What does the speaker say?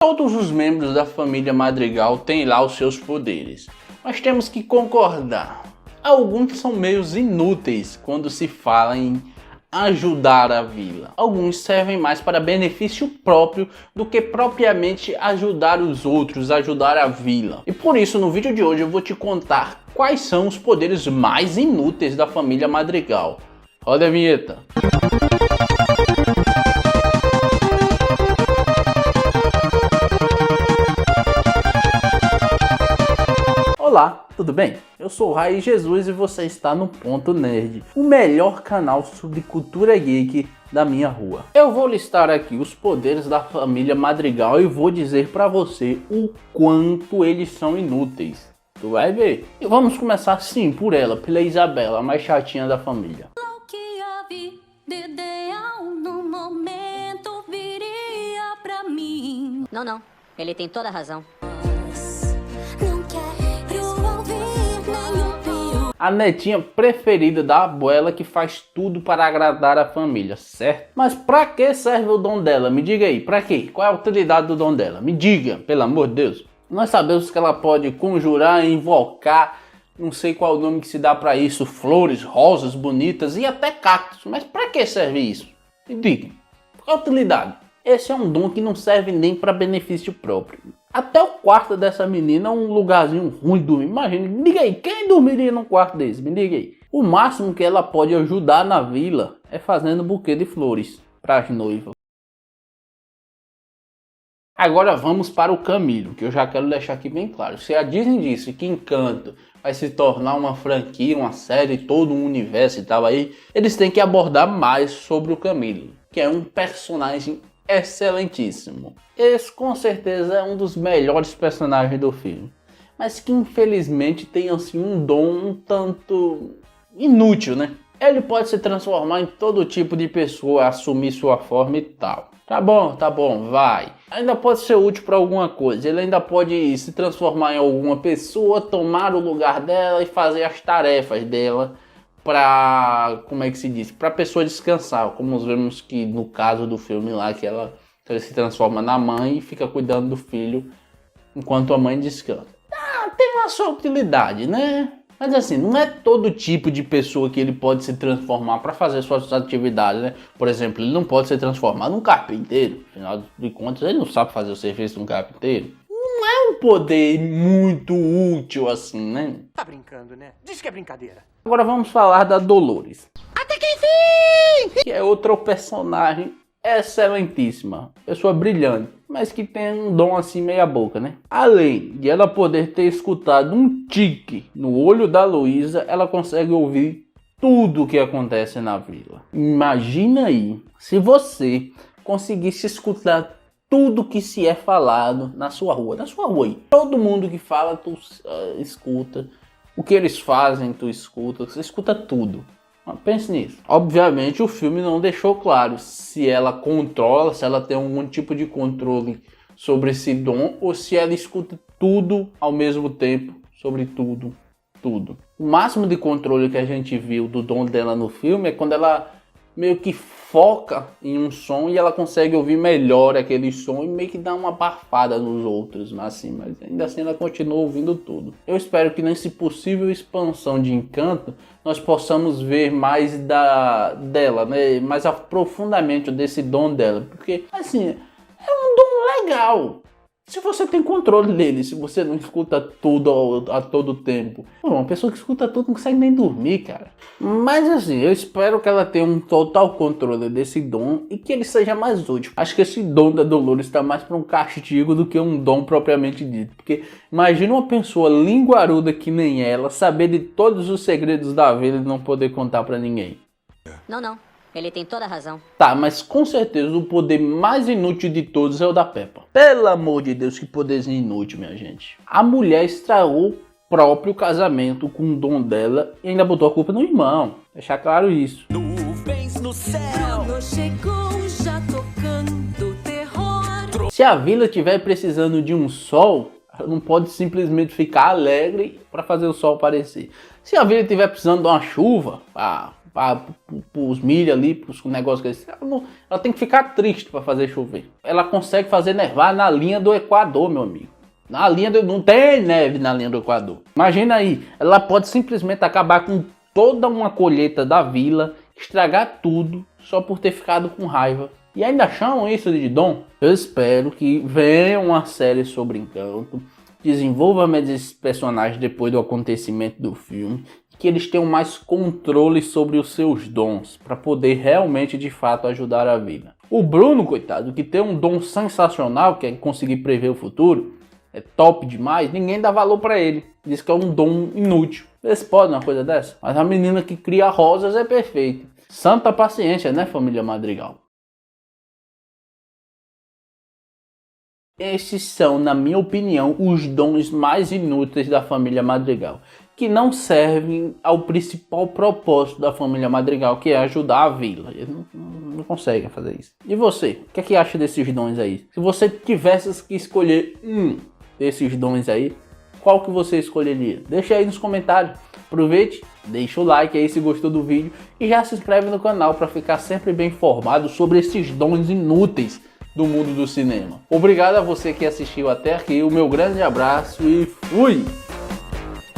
Todos os membros da família Madrigal têm lá os seus poderes, mas temos que concordar. Alguns são meio inúteis quando se fala em ajudar a vila. Alguns servem mais para benefício próprio do que propriamente ajudar os outros, ajudar a vila. E por isso no vídeo de hoje eu vou te contar quais são os poderes mais inúteis da família Madrigal. Roda a vinheta. Olá, tudo bem? Eu sou o Rai Jesus e você está no Ponto Nerd, o melhor canal sobre cultura geek da minha rua. Eu vou listar aqui os poderes da família Madrigal e vou dizer pra você o quanto eles são inúteis. Tu vai ver. E vamos começar sim por ela, pela Isabela, a mais chatinha da família. Não, ele tem toda a razão. A netinha preferida da abuela que faz tudo para agradar a família, certo? Mas pra que serve o dom dela? Me diga aí, pra quê? Qual é a utilidade do dom dela? Me diga, pelo amor de Deus. Nós sabemos que ela pode conjurar, invocar, não sei qual o nome que se dá pra isso, flores, rosas bonitas e até cactos. Mas pra que serve isso? Me diga, qual a utilidade? Esse é um dom que não serve nem para benefício próprio. Até o quarto dessa menina é um lugarzinho ruim de dormir. Imagina, me diga aí, quem dormiria num quarto desse? Me diga aí. O máximo que ela pode ajudar na vila é fazendo buquê de flores para as noivas. Agora vamos para o Camilo, que eu já quero deixar aqui bem claro. Se a Disney disse que Encanto vai se tornar uma franquia, uma série, todo um universo e tal aí, eles têm que abordar mais sobre o Camilo, que é um personagem excelentíssimo. Esse com certeza é um dos melhores personagens do filme, mas que infelizmente tem assim um dom um tanto inútil, né? Ele pode se transformar em todo tipo de pessoa, assumir sua forma e tal. Tá bom, vai. Ainda pode ser útil para alguma coisa. Ele ainda pode se transformar em alguma pessoa, tomar o lugar dela e fazer as tarefas dela para, como é que se diz, para a pessoa descansar, como vemos que no caso do filme lá, que ela se transforma na mãe e fica cuidando do filho enquanto a mãe descansa. Tem uma sua utilidade, né? Mas assim, não é todo tipo de pessoa que ele pode se transformar para fazer suas atividades, né? Por exemplo, ele não pode se transformar num carpinteiro, afinal de contas ele não sabe fazer o serviço de um carpinteiro. Não é um poder muito útil assim, né? Tá brincando, né? Diz que é brincadeira. Agora vamos falar da Dolores. Até que enfim! Que é outro personagem excelentíssima. Pessoa brilhante, mas que tem um dom assim meia boca, né? Além de ela poder ter escutado um tique no olho da Luísa, ela consegue ouvir tudo o que acontece na vila. Imagina aí, se você conseguisse escutar tudo que se é falado na sua rua aí. Todo mundo que fala, tu escuta. O que eles fazem, tu escuta. Você escuta tudo. Pense nisso. Obviamente o filme não deixou claro se ela controla, se ela tem algum tipo de controle sobre esse dom ou se ela escuta tudo ao mesmo tempo, sobre tudo. O máximo de controle que a gente viu do dom dela no filme é quando ela meio que foca em um som e ela consegue ouvir melhor aquele som e meio que dá uma abafada nos outros, mas ainda assim ela continua ouvindo tudo. Eu espero que nessa possível expansão de Encanto nós possamos ver mais dela, né? Mais aprofundamento desse dom dela, porque assim, é um dom legal. Se você tem controle dele, se você não escuta tudo a todo tempo. Uma pessoa que escuta tudo não consegue nem dormir, cara. Mas assim, eu espero que ela tenha um total controle desse dom e que ele seja mais útil. Acho que esse dom da Dolores está mais para um castigo do que um dom propriamente dito. Porque imagina uma pessoa linguaruda que nem ela, saber de todos os segredos da vida e não poder contar para ninguém. Não, ele tem toda a razão. Tá, mas com certeza o poder mais inútil de todos é o da Peppa. Pelo amor de Deus, que poderzinho inútil, minha gente. A mulher estragou o próprio casamento com o dom dela e ainda botou a culpa no irmão. Deixar claro isso. Nuvens no céu. Chegou já tocando terror. Se a vila estiver precisando de um sol, ela não pode simplesmente ficar alegre para fazer o sol aparecer. Se a vila estiver precisando de uma chuva, pros milho ali, pros negócios que ela tem que ficar triste para fazer chover. Ela consegue fazer nevar na linha do Equador, meu amigo. Não tem neve na linha do Equador. Imagina aí, ela pode simplesmente acabar com toda uma colheita da vila, estragar tudo só por ter ficado com raiva. E ainda chamam isso de dom? Eu espero que venha uma série sobre Encanto, desenvolva mais esses personagens depois do acontecimento do filme, que eles tenham mais controle sobre os seus dons, para poder realmente, de fato, ajudar a vida. O Bruno, coitado, que tem um dom sensacional, que é conseguir prever o futuro, é top demais, ninguém dá valor para ele. Diz que é um dom inútil. Eles podem uma coisa dessa? Mas a menina que cria rosas é perfeita. Santa paciência, né, família Madrigal? Esses são, na minha opinião, os dons mais inúteis da família Madrigal, que não servem ao principal propósito da família Madrigal, que é ajudar a vila. Eles não conseguem fazer isso. E você? O que é que acha desses dons aí? Se você tivesse que escolher um desses dons aí, qual que você escolheria? Deixa aí nos comentários. Aproveite, deixa o like aí se gostou do vídeo e já se inscreve no canal para ficar sempre bem informado sobre esses dons inúteis do mundo do cinema. Obrigado a você que assistiu até aqui, o meu grande abraço e fui!